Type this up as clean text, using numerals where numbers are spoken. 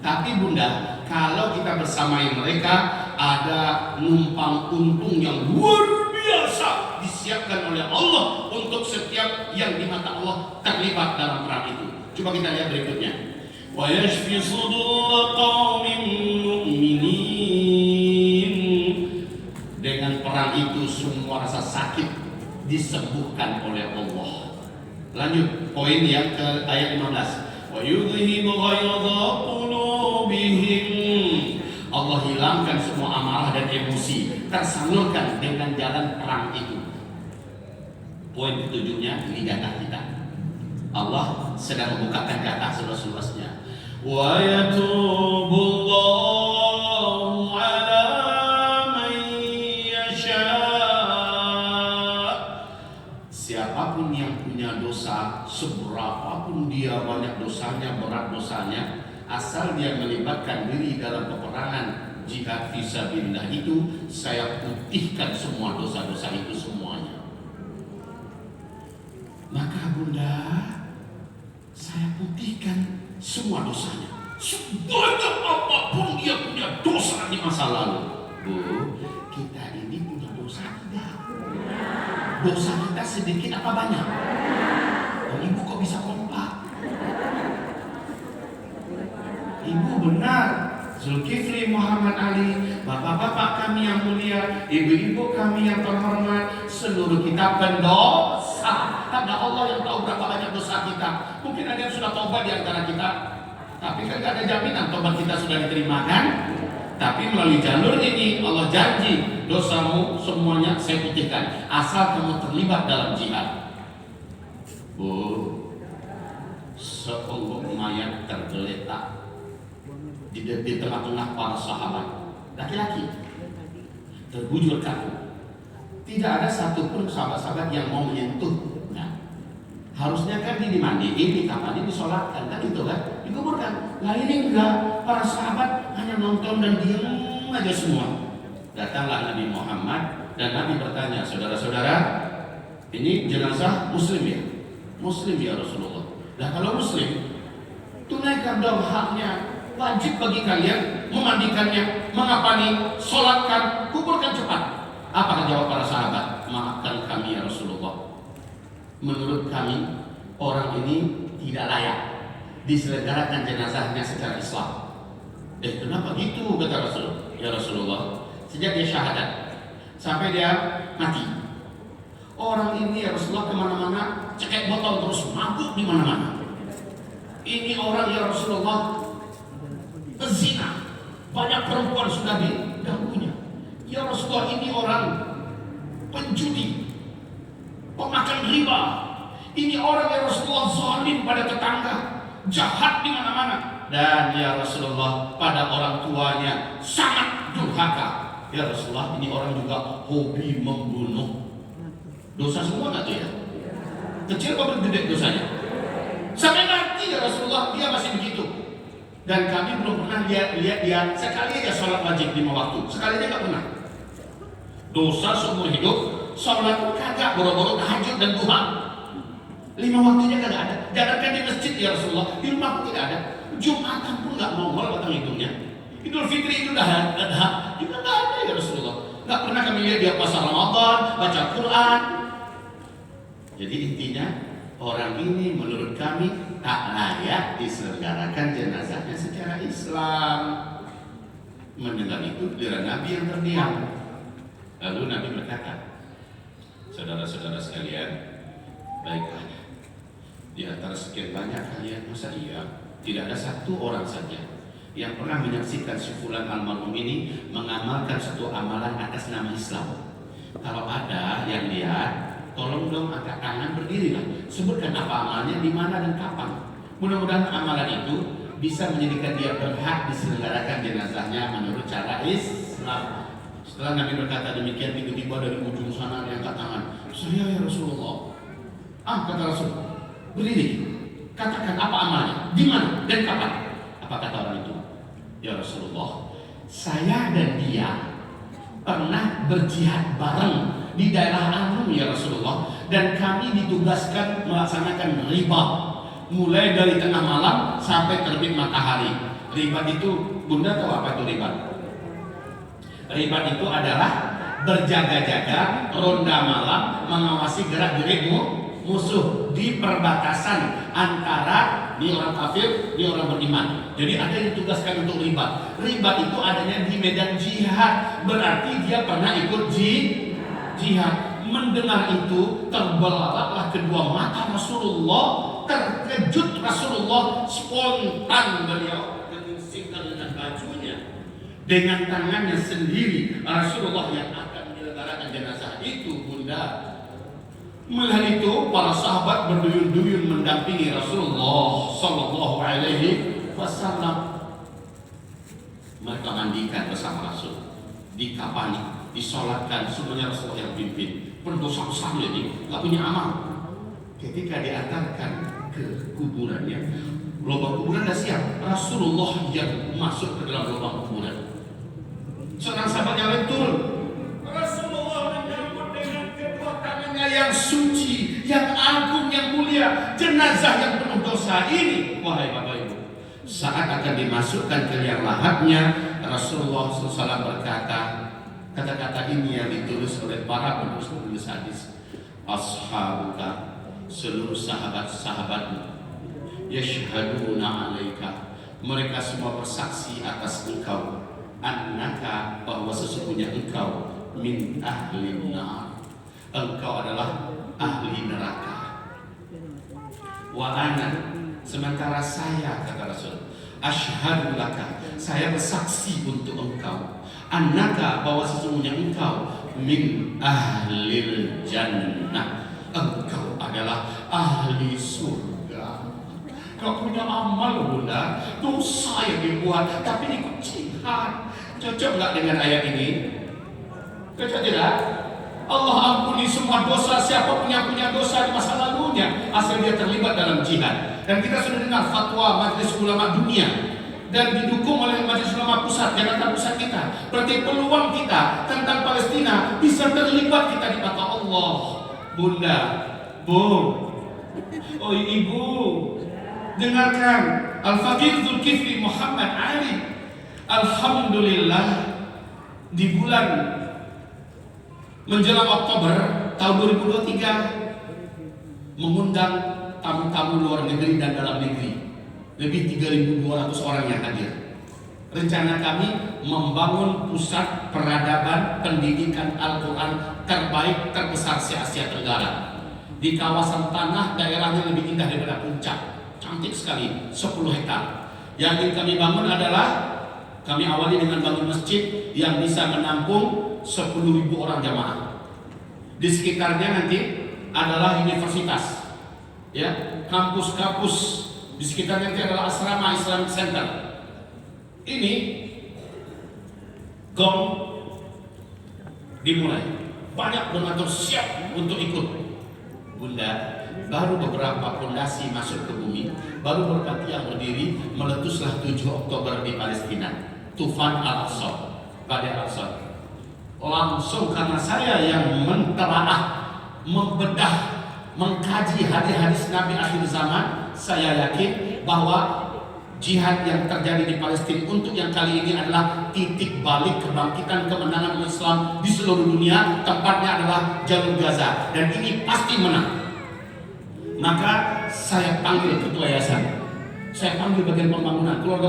Tapi Bunda, kalau kita bersamai mereka, ada numpang untung yang luar biasa disiapkan oleh Allah untuk setiap yang di mata Allah terlibat dalam perang itu. Coba kita lihat berikutnya. Wa yashfi sudur qaumin mu'minin. Dengan perang itu semua rasa sakit disembuhkan oleh Allah. Lanjut poin yang ke ayat 15. Wa yudhibu ghaidha qulubihim. Allah hilangkan semua amarah dan emosi, tersalurkan dengan jalan perang itu. Poin ketujuhnya, ini jatah kita. Allah sedang membukakan jatah seluas-luasnya. Wa yatubullahu ala man yasha. Siapapun yang punya dosa, seberapapun dia banyak dosanya, berat dosanya, asal dia melibatkan diri dalam peperangan jihad fisabilillah itu, saya putihkan semua dosa-dosa itu semuanya. Maka Bunda, saya putihkan semua dosanya. Sebanyak apapun dia punya dosa di masa lalu. Bu, kita ini punya dosa tidak? Dosa kita sedikit apa banyak? Oh, Ibu kok bisa kompak? Ibu benar, Zulkifli Muhammad Ali, bapak-bapak kami yang mulia, ibu-ibu kami yang terhormat, seluruh kita pendosa. Karena Allah yang tahu berapa banyak dosa kita. Mungkin ada yang sudah tobat di antara kita, tapi kan tidak ada jaminan tobat kita sudah diterima kan? Tapi melalui jalur ini Allah janji dosamu semuanya saya putihkan, asal kamu terlibat dalam jihad. Bu, seonggok mayat tergeletak di tengah-tengah para sahabat, laki-laki terbujur kaku. Tidak ada satupun sahabat-sahabat yang mau menyentuhnya. Harusnya kan dia dimandiin, dikapanin, disolatkan, kan itu kan, dikuburkan. Nah ini enggak, para sahabat hanya nonton dan diam aja semua. Datanglah Nabi Muhammad dan Nabi bertanya, saudara-saudara, ini jenazah muslim ya? Muslim ya Rasulullah. Nah kalau muslim, tunaikan dong haknya. Wajib bagi kalian memandikannya, mengapani, sholatkan, kuburkan cepat. Apa jawab para sahabat? Maafkan kami ya Rasulullah, menurut kami orang ini tidak layak diselenggarakan jenazahnya secara Islam. Kenapa gitu kata Rasul? Ya Rasulullah, sejak dia syahadat sampai dia mati, orang ini ya Rasulullah kemana-mana cekek botol terus, mabuk di mana-mana. Ini orang ya Rasulullah zina, banyak perempuan sudah diganggunya. Ya Rasulullah, ini orang penjudi, pemakan riba. Ini orang ya Rasulullah zalim pada tetangga, jahat di mana-mana. Dan ya Rasulullah, pada orang tuanya sangat durhaka. Ya Rasulullah, ini orang juga hobi membunuh. Dosa semua nggak tuh ya? Kecil apa gede dosanya? Sampai mati ya Rasulullah dia masih begitu. Dan kami belum pernah lihat dia sekali aja sholat wajib 5 waktu, sekali aja nggak pernah. Dosa seumur hidup, sholat pun kagak, boro-boro tahajud dan duha. 5 waktunya kagak ada. Jangankan di masjid ya Rasulullah, di rumah pun tidak ada. Jumatan pun nggak nongol batang hitungnya. Idul Fitri itu dah ada, juga nggak ada ya Rasulullah. Nggak pernah kami lihat dia puasa Ramadan, baca Quran. Jadi intinya orang ini menurut kami tak layak diselenggarakan jenazahnya secara Islam. Mendengar itu dari Nabi yang terdiam. Lalu Nabi berkata, saudara-saudara sekalian, baiklah, di antara sekian banyak kalian, masa iya tidak ada satu orang saja yang pernah menyaksikan si fulan almarhum ini mengamalkan satu amalan atas nama Islam? Kalau ada yang lihat, tolong dong angkat tangan, berdirilah, sebutkan apa amalnya, di mana dan kapan. Mudah-mudahan amalan itu bisa menjadikan dia berhak diselenggarakan jenazahnya menurut cara Islam. Setelah Nabi berkata demikian, tiba-tiba dari ujung sana dia angkat tangan. Saya ya Rasulullah. Kata Rasul, berdiri, katakan apa amalnya, di mana dan kapan. Apa kata orang itu? Ya Rasulullah, saya dan dia pernah berjihad bareng di daerah Anum ya Rasulullah, dan kami ditugaskan melaksanakan riba. mulai dari tengah malam sampai terbit matahari. Ribat itu, Bunda tahu apa itu ribat? Ribat itu adalah berjaga-jaga ronda malam mengawasi gerak-gerik musuh di perbatasan antara ini orang kafir, ini orang beriman. Jadi ada yang ditugaskan untuk ribat. Ribat itu adanya di medan jihad, berarti dia pernah ikut jihad. Mendengar itu terbelalaklah kedua mata Rasulullah, terkejut Rasulullah, spontan beliau menyingkirkan dengan bajunya, dengan tangannya sendiri Rasulullah yang akan menyelenggarakan jenazah itu. Bunda, melihat itu para sahabat berduyun-duyun mendampingi Rasulullah Sallallahu Alaihi Wasallam. Mereka mandikan bersama Rasul, dikapani, disolatkan, semuanya Rasulullah yang pimpin. Berdosa besar ini, gak punya amal. Ketika diantarkan ke kuburannya, lubang kuburan dah siap, Rasulullah yang masuk ke dalam lubang kuburan. Seorang sahabat yang lain turun, Rasulullah menyambut dengan kedua tangannya yang suci, yang agung, yang mulia, jenazah yang penuh dosa ini. Wahai Bapak Ibu, saat akan dimasukkan ke liang lahatnya, Rasulullah SAW berkata, kata-kata ini yang ditulis oleh para penulis hadis, ashabuka, seluruh sahabat-sahabatmu, yashhaduna alaika, mereka semua bersaksi atas engkau, annaka, bahwa sesungguhnya engkau min ahli nar, engkau adalah ahli neraka. Wa ana, sementara saya, kata Rasul, asyhadu laka, saya bersaksi untuk engkau, annaka, bahwa sesungguhnya engkau min ahlil jannah, engkau adalah ahli surga. Kau punya amal Bunda, dosa yang dibuat tapi ikut jihad. Cocok nggak dengan ayat ini? Cocok tidak? Allah ampuni semua dosa siapa punya dosa di masa lalunya asal dia terlibat dalam jihad. Dan kita sudah dengar fatwa Majelis Ulama Dunia dan didukung oleh Majelis Ulama Pusat, Jakarta Pusat kita. Berarti peluang kita tentang Palestina bisa terlibat kita di mata Allah. Bunda, Bu, oh Ibu, dengarkan Al-Faqih Zulkifli Muhammad Ali. Alhamdulillah, di bulan menjelang Oktober tahun 2023 mengundang tamu-tamu luar negeri dan dalam negeri. Lebih 3.200 orang yang hadir. Rencana kami membangun pusat peradaban pendidikan Al-Quran terbaik terbesar se-Asia Tenggara. Di kawasan tanah daerahnya lebih indah daripada Puncak. Cantik sekali, 10 hektar. Yang ingin kami bangun adalah, kami awali dengan bangun masjid yang bisa menampung 10.000 orang jamaah. Di sekitarnya nanti adalah universitas, ya, kampus-kampus. Di sekitarnya nanti adalah asrama Islamic Center. Ini gong dimulai. Banyak donatur siap untuk ikut. Bunda, baru beberapa pondasi masuk ke bumi, baru beberapa tiang berdiri, meletuslah 7 Oktober di Palestina. Tufan Al-Aqsa, Badai Al-Aqsa. Langsung karena saya yang mentelaah, membedah, mengkaji hadis-hadis Nabi akhir zaman, saya yakin bahwa jihad yang terjadi di Palestina untuk yang kali ini adalah titik balik kebangkitan kemenangan Islam di seluruh dunia. Tempatnya adalah Jalur Gaza dan ini pasti menang. Maka saya panggil ketua yayasan, saya panggil bagian pembangunan, keluarga besar